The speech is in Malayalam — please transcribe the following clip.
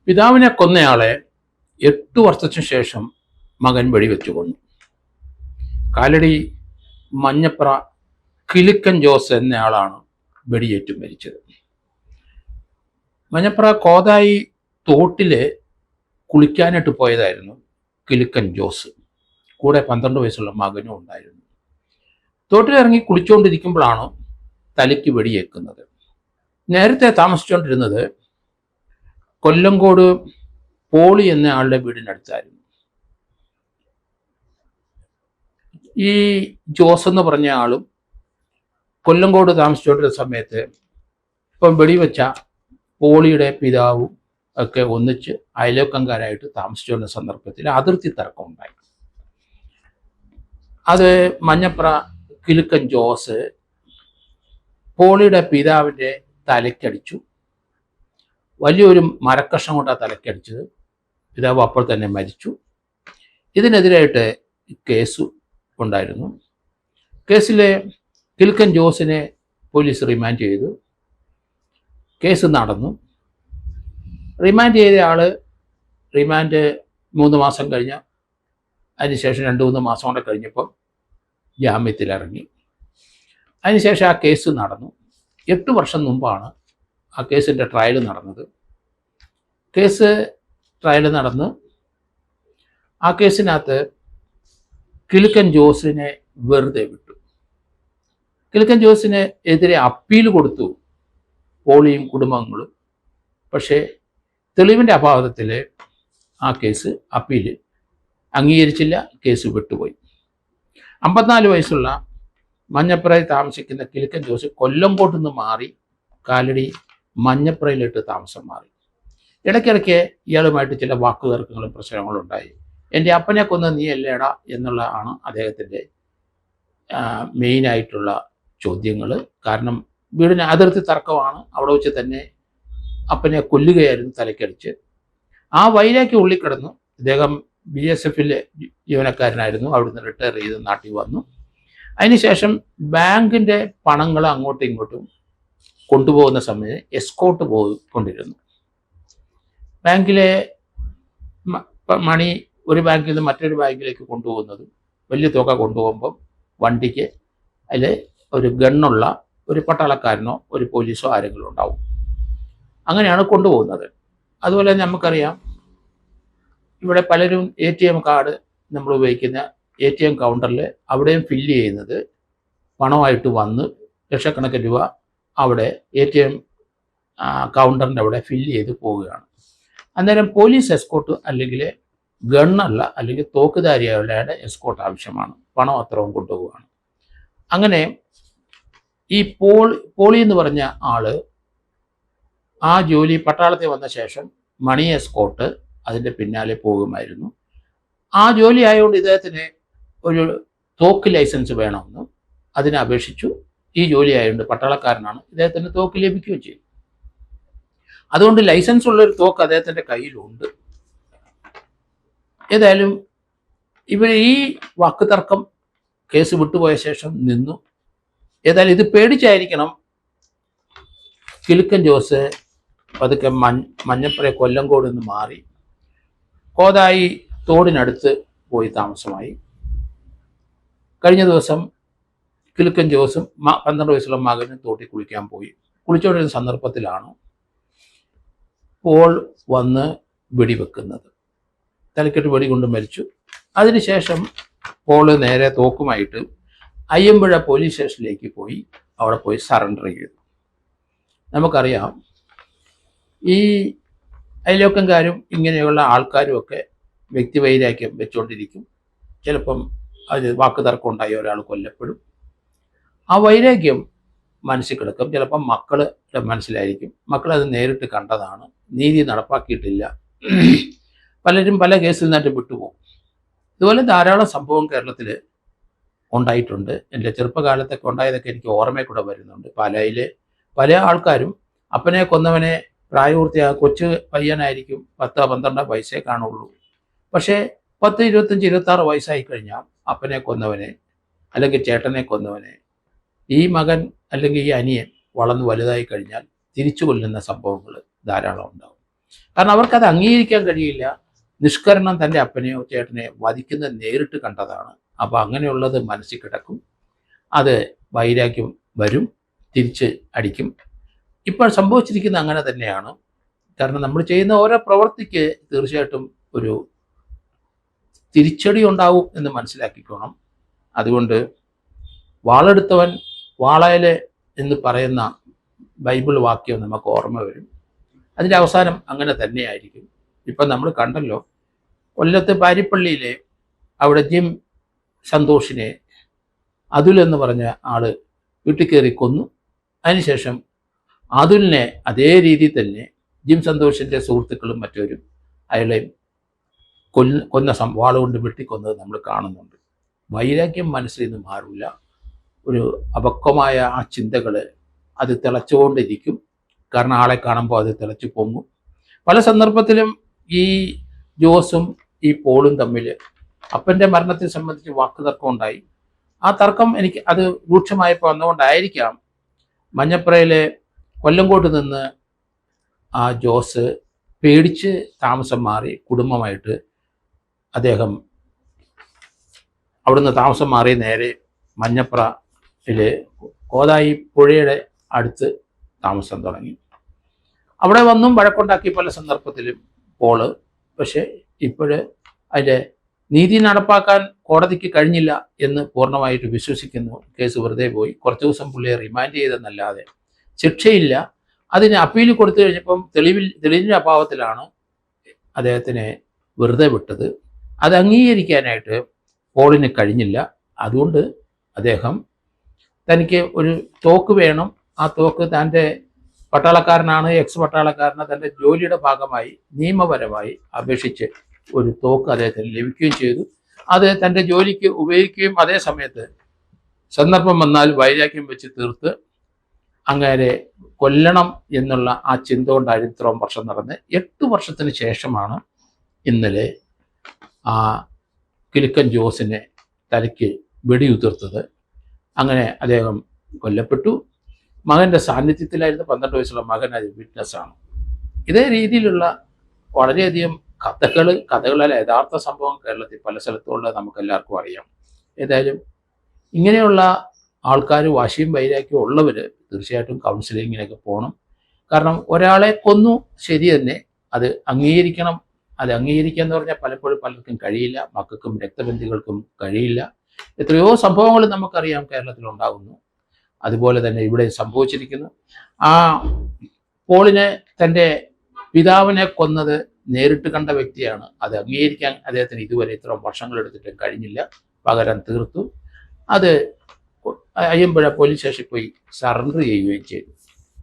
പിതാവിനെ കൊന്നയാളെ 8 വർഷത്തിനു ശേഷം മകൻ വെടിവെച്ചു കൊന്നു. കാലടി മഞ്ഞപ്ര കിലുക്കൻ ജോസ് എന്നയാളാണ് വെടിയേറ്റ് മരിച്ചത്. മഞ്ഞപ്ര കോതായി തോട്ടില് കുളിക്കാനായിട്ട് പോയതായിരുന്നു കിലുക്കൻ ജോസ്. കൂടെ 12 വയസ്സുള്ള മകനും ഉണ്ടായിരുന്നു. തോട്ടിലിറങ്ങി കുളിച്ചുകൊണ്ടിരിക്കുമ്പോഴാണ് തലയ്ക്ക് വെടിയേക്കുന്നത്. നേരത്തെ താമസിച്ചുകൊണ്ടിരുന്നത് കൊല്ലങ്കോട് പോളി എന്ന ആളുടെ വീടിനടുത്തായിരുന്നു. ഈ ജോസ് എന്ന് പറഞ്ഞ ആളും കൊല്ലങ്കോട് താമസിച്ചുകൊണ്ടിരുന്ന സമയത്ത് ഇപ്പം വെടിവെച്ച പോളിയുടെ പിതാവും ഒക്കെ ഒന്നിച്ച് അയലോക്കംകാരായിട്ട് താമസിച്ചുകൊണ്ടിരുന്ന സന്ദർഭത്തിൽ അതിർത്തി തർക്കം ഉണ്ടായി. അത് മഞ്ഞപ്ര കിലുക്കൻ ജോസ് പോളിയുടെ പിതാവിൻ്റെ തലയ്ക്കടിച്ചു. വലിയൊരു മരക്കഷ്ണം കൊണ്ടാണ് തലയ്ക്കടിച്ചത്. പിതാവ് അപ്പോൾ തന്നെ മരിച്ചു. ഇതിനെതിരായിട്ട് കേസ് ഉണ്ടായിരുന്നു. കേസിലെ കിലുക്കൻ ജോസിനെ പോലീസ് റിമാൻഡ് ചെയ്തു. കേസ് നടന്നു. റിമാൻഡ് ചെയ്ത ആള് റിമാൻഡ് 3 മാസം കഴിഞ്ഞ് അതിനുശേഷം 2-3 മാസം കൂടെ കഴിഞ്ഞപ്പോൾ ജാമ്യത്തിലിറങ്ങി. അതിനുശേഷം ആ കേസ് നടന്നു. 8 വർഷം മുമ്പാണ് ആ കേസിൻ്റെ ട്രയൽ നടന്നത്. ട്രയൽ നടന്ന് ആ കേസിനകത്ത് കിലുക്കൻ ജോസിനെ വെറുതെ വിട്ടു. കിലുക്കൻ ജോസിന് എതിരെ അപ്പീൽ കൊടുത്തു പോളിയും കുടുംബങ്ങളും. പക്ഷേ തെളിവിൻ്റെ അഭാവത്തിൽ ആ കേസ് അപ്പീൽ അംഗീകരിച്ചില്ല. കേസ് വിട്ടുപോയി. 54 വയസ്സുള്ള മഞ്ഞപ്രയിൽ താമസിക്കുന്ന കിലുക്കൻ ജോസ് കൊല്ലംകോട്ട് നിന്ന് മാറി കാലടി മഞ്ഞപ്രയിലിട്ട് താമസം മാറി. ഇടയ്ക്കിടയ്ക്ക് ഇയാളുമായിട്ട് ചില വാക്കുതർക്കങ്ങളും പ്രശ്നങ്ങളും ഉണ്ടായി. എൻ്റെ അപ്പനെ കൊന്ന നീ അല്ലേടാ എന്നുള്ളതാണ് അദ്ദേഹത്തിൻ്റെ മെയിനായിട്ടുള്ള ചോദ്യങ്ങൾ. കാരണം വീടിന് അതിർത്തി തർക്കമാണ്. അവിടെ വെച്ച് തന്നെ അപ്പനെ കൊല്ലുകയായിരുന്നു തലയ്ക്കടിച്ച്. ആ വൈരാഗ്യം ഉള്ളിക്കിടന്നു. അദ്ദേഹം BSFിലെ ജീവനക്കാരനായിരുന്നു. അവിടുന്ന് റിട്ടയർ ചെയ്ത് നാട്ടിൽ വന്നു. അതിനുശേഷം ബാങ്കിൻ്റെ പണങ്ങൾ അങ്ങോട്ടും ഇങ്ങോട്ടും കൊണ്ടുപോകുന്ന സമയത്ത് എസ്കോട്ട് പോയിക്കൊണ്ടിരുന്നു. ബാങ്കിലെ മണി ഒരു ബാങ്കിൽ നിന്ന് മറ്റൊരു ബാങ്കിലേക്ക് കൊണ്ടുപോകുന്നതും വലിയ തുക കൊണ്ടുപോകുമ്പം വണ്ടിക്ക് അതിൽ ഒരു ഗണ്ണുള്ള ഒരു പട്ടാളക്കാരനോ ഒരു പോലീസോ ആരെങ്കിലും ഉണ്ടാവും. അങ്ങനെയാണ് കൊണ്ടുപോകുന്നത്. അതുപോലെ നമുക്കറിയാം, ഇവിടെ പലരും ATM കാർഡ് നമ്മൾ ഉപയോഗിക്കുന്ന ATM കൗണ്ടറിൽ അവിടെയും ഫില്ല് ചെയ്യുന്നത് പണമായിട്ട് വന്ന് ലക്ഷക്കണക്കിന് രൂപ അവിടെ ATM കൗണ്ടറിൻ്റെ അവിടെ ഫില്ല് ചെയ്ത് പോവുകയാണ്. അന്നേരം പോലീസ് എസ്കോട്ട് അല്ലെങ്കിൽ ഗണ്ണല്ല അല്ലെങ്കിൽ തോക്കുധാരിയായുള്ള എസ്കോട്ട് ആവശ്യമാണ്. പണം അത്രയും കൊണ്ടുപോവുകയാണ്. അങ്ങനെ ഈ പോളി എന്ന് പറഞ്ഞ ആള് ആ ജോലി പട്ടാളത്തിൽ വന്ന ശേഷം മണി എസ്കോട്ട് അതിൻ്റെ പിന്നാലെ പോകുമായിരുന്നു. ആ ജോലി ആയതുകൊണ്ട് ഇദ്ദേഹത്തിന് ഒരു തോക്ക് ലൈസൻസ് വേണമെന്ന് അതിനെ അപേക്ഷിച്ചു. ഈ ജോലി ആയതുകൊണ്ട് പട്ടാളക്കാരനാണ്, ഇദ്ദേഹത്തിന് തോക്ക് ലഭിക്കുകയും ചെയ്യും. അതുകൊണ്ട് ലൈസൻസ് ഉള്ളൊരു തോക്ക് അദ്ദേഹത്തിൻ്റെ കയ്യിലുണ്ട്. ഏതായാലും ഈ വാക്കുതർക്കം കേസ് വിട്ടുപോയ ശേഷം നിന്നു. ഏതായാലും ഇത് പേടിച്ചായിരിക്കണം കിലുക്കൻ ജോസ് പതുക്കെ മഞ്ഞപ്ര കൊല്ലങ്കോട് നിന്ന് മാറി കോതായി തോടിനടുത്ത് പോയി താമസമായി. കഴിഞ്ഞ ദിവസം കിലുക്കൻ ജോസും 12 വയസ്സുള്ള മകനും തോട്ടിൽ കുളിക്കാൻ പോയി. കുളിച്ചുകൊണ്ടിരുന്ന സന്ദർഭത്തിലാണ് പോൾ വന്ന് വെടിവെക്കുന്നത്. തലക്കെട്ട് വെടി കൊണ്ട് മരിച്ചു. അതിനുശേഷം പോള് നേരെ തോക്കുമായിട്ട് അയ്യമ്പുഴ പോലീസ് സ്റ്റേഷനിലേക്ക് പോയി അവിടെ പോയി സറണ്ടർ ചെയ്തു. നമുക്കറിയാം, ഈ അയലോക്കംകാരും ഇങ്ങനെയുള്ള ആൾക്കാരും ഒക്കെ വ്യക്തിവൈരാഗ്യം വെച്ചുകൊണ്ടിരിക്കും. ചിലപ്പം അത് വാക്കുതർക്കം ഉണ്ടായി ഒരാൾ കൊല്ലപ്പെടും. ആ വൈരാഗ്യം മനസ്സിൽ കിടക്കും. ചിലപ്പം മക്കളുടെ മനസ്സിലായിരിക്കും. മക്കളത് നേരിട്ട് കണ്ടതാണ്. നീതി നടപ്പാക്കിയിട്ടില്ല. പലരും പല കേസിൽ നിന്നിട്ട് വിട്ടുപോകും. ഇതുപോലെ ധാരാളം സംഭവം കേരളത്തിൽ ഉണ്ടായിട്ടുണ്ട്. എൻ്റെ ചെറുപ്പകാലത്തൊക്കെ ഉണ്ടായതൊക്കെ എനിക്ക് ഓർമ്മയിൽ കൂടെ വരുന്നുണ്ട്. പാലായിലെ പല ആൾക്കാരും അപ്പനെ കൊന്നവനെ കൊച്ചു പയ്യനായിരിക്കും, 10-12 വയസ്സേ കാണുള്ളൂ. പക്ഷേ 10, 25, 26 വയസ്സായി കഴിഞ്ഞാൽ അപ്പനെ കൊന്നവനെ അല്ലെങ്കിൽ ചേട്ടനെ കൊന്നവനെ ഈ മകൻ അല്ലെങ്കിൽ ഈ അനിയൻ വളർന്ന് വലുതായി കഴിഞ്ഞാൽ തിരിച്ചു കൊല്ലുന്ന സംഭവങ്ങൾ ധാരാളം ഉണ്ടാവും. കാരണം അവർക്കത് അംഗീകരിക്കാൻ കഴിയില്ല. നിഷ്കരണം തൻ്റെ അപ്പനെയോ ചേട്ടനെയോ വധിക്കുന്നത് നേരിട്ട് കണ്ടതാണ്. അപ്പോൾ അങ്ങനെയുള്ളത് മനസ്സിൽ കിടക്കും. അത് വൈരാഗ്യം വരും, തിരിച്ച് അടിക്കും. ഇപ്പോൾ സംഭവിച്ചിരിക്കുന്ന അങ്ങനെ തന്നെയാണ്. കാരണം നമ്മൾ ചെയ്യുന്ന ഓരോ പ്രവൃത്തിക്ക് തീർച്ചയായിട്ടും ഒരു തിരിച്ചടി ഉണ്ടാവും എന്ന് മനസ്സിലാക്കിക്കോണം. അതുകൊണ്ട് വാളെടുത്തവൻ വാളയില് എന്ന് പറയുന്ന ബൈബിൾ വാക്യം നമുക്ക് ഓർമ്മ വരും. അതിൻ്റെ അവസാനം അങ്ങനെ തന്നെയായിരിക്കും. ഇപ്പം നമ്മൾ കണ്ടല്ലോ, കൊല്ലത്ത് പാരിപ്പള്ളിയിലെ അവിടെ ജിം സന്തോഷിനെ അതുൽ എന്ന് പറഞ്ഞ ആള് വീട്ടിൽ കയറി കൊന്നു. അതിനുശേഷം അതുലിനെ അതേ രീതിയിൽ തന്നെ ജിം സന്തോഷിൻ്റെ സുഹൃത്തുക്കളും മറ്റവരും അയാളെ കൊന്ന വാളുകൊണ്ട് വെട്ടിക്കൊന്നത് നമ്മൾ കാണുന്നുണ്ട്. വൈരാഗ്യം മനസ്സിൽ നിന്ന് മാറില്ല. ഒരു അപക്വമായ ആ ചിന്തകൾ അത് തിളച്ചുകൊണ്ടിരിക്കും. കാരണം ആളെ കാണുമ്പോൾ അത് തിളച്ചു പൊങ്ങും. പല സന്ദർഭത്തിലും ഈ ജോസും ഈ പോളും തമ്മിൽ അപ്പൻ്റെ മരണത്തെ സംബന്ധിച്ച് വാക്കുതർക്കം ഉണ്ടായി. ആ തർക്കം എനിക്ക് അത് രൂക്ഷമായപ്പോൾ വന്നുകൊണ്ടായിരിക്കാം മഞ്ഞപ്രയിലെ കൊല്ലങ്കോട്ട് നിന്ന് ആ ജോസ് പേടിച്ച് താമസം മാറി കുടുംബമായിട്ട് അദ്ദേഹം അവിടുന്ന് താമസം മാറി നേരെ മഞ്ഞപ്രയിലെ കോതായി പുഴയുടെ അടുത്ത് താമസം തുടങ്ങി. അവിടെ വന്നും വഴക്കുണ്ടാക്കി പല സന്ദർഭത്തിലും പോള്. പക്ഷേ ഇപ്പോഴ് അതിൻ്റെ നീതി നടപ്പാക്കാൻ കോടതിക്ക് കഴിഞ്ഞില്ല എന്ന് പൂർണ്ണമായിട്ട് വിശ്വസിക്കുന്നു. കേസ് വെറുതെ പോയി. കുറച്ച് ദിവസം പുള്ളിയെ റിമാൻഡ് ചെയ്തെന്നല്ലാതെ ശിക്ഷയില്ല. അതിന് അപ്പീൽ കൊടുത്തു കഴിഞ്ഞപ്പം തെളിവിൻ്റെ അഭാവത്തിലാണ് അദ്ദേഹത്തിനെ വെറുതെ വിട്ടത്. അത് അംഗീകരിക്കാനായിട്ട് പോളിന് കഴിഞ്ഞില്ല. അതുകൊണ്ട് അദ്ദേഹം തനിക്ക് ഒരു തോക്ക് വേണം, ആ തോക്ക് തൻ്റെ പട്ടാളക്കാരനാണ്, എക്സ് പട്ടാളക്കാരന് തൻ്റെ ജോലിയുടെ ഭാഗമായി നിയമപരമായി അപേക്ഷിച്ച് ഒരു തോക്ക് അദ്ദേഹത്തിന് ലഭിക്കുകയും ചെയ്തു. അത് തൻ്റെ ജോലിക്ക് ഉപയോഗിക്കുകയും അതേ സമയത്ത് സന്ദർഭം വന്നാൽ വൈരാഗ്യം വെച്ച് തീർത്ത് അങ്ങനെ കൊല്ലണം എന്നുള്ള ആ ചിന്ത കൊണ്ടായിരുന്നു ഇത്രയും വർഷം നടന്ന്. 8 വർഷത്തിന് ശേഷമാണ് ഇന്നലെ ആ കിലുക്കൻ ജോസിനെ തലയ്ക്ക് വെടിയുതിർത്തത്. അങ്ങനെ അദ്ദേഹം കൊല്ലപ്പെട്ടു. മകൻ്റെ സാന്നിധ്യത്തിലായിരുന്നു. 12 വയസ്സുള്ള മകൻ അത് വിറ്റ്നസ്സാണ്. ഇതേ രീതിയിലുള്ള വളരെയധികം കഥകളല്ല യഥാർത്ഥ സംഭവം കേരളത്തിൽ പല സ്ഥലത്തുള്ളത് നമുക്കെല്ലാവർക്കും അറിയാം. ഏതായാലും ഇങ്ങനെയുള്ള ആൾക്കാർ വാശിയും വൈരാഗ്യവും ഉള്ളവർ തീർച്ചയായിട്ടും കൗൺസിലിങ്ങിനൊക്കെ പോകണം. കാരണം ഒരാളെ കൊന്നു, ശരി തന്നെ, അത് അംഗീകരിക്കണം. അത് അംഗീകരിക്കുക എന്ന് പറഞ്ഞാൽ പലപ്പോഴും പലർക്കും കഴിയില്ല. മക്കൾക്കും രക്തബന്ധികൾക്കും കഴിയില്ല. എത്രയോ സംഭവങ്ങൾ നമുക്കറിയാം കേരളത്തിൽ ഉണ്ടാകുന്നു. അതുപോലെ തന്നെ ഇവിടെ സംഭവിച്ചിരിക്കുന്നു. ആ പോളിനെ തൻ്റെ പിതാവിനെ കൊന്നത് നേരിട്ട് കണ്ട വ്യക്തിയാണ്. അത് അംഗീകരിക്കാൻ അദ്ദേഹത്തിന് ഇതുവരെ ഇത്ര വർഷങ്ങളെടുത്തിട്ട് കഴിഞ്ഞില്ല. പകരം തീർത്തു. അത് അയ്യമ്പുഴ പോലീസ് സ്റ്റേഷനിൽ പോയി സറണ്ടർ ചെയ്യുകയും ചെയ്തു.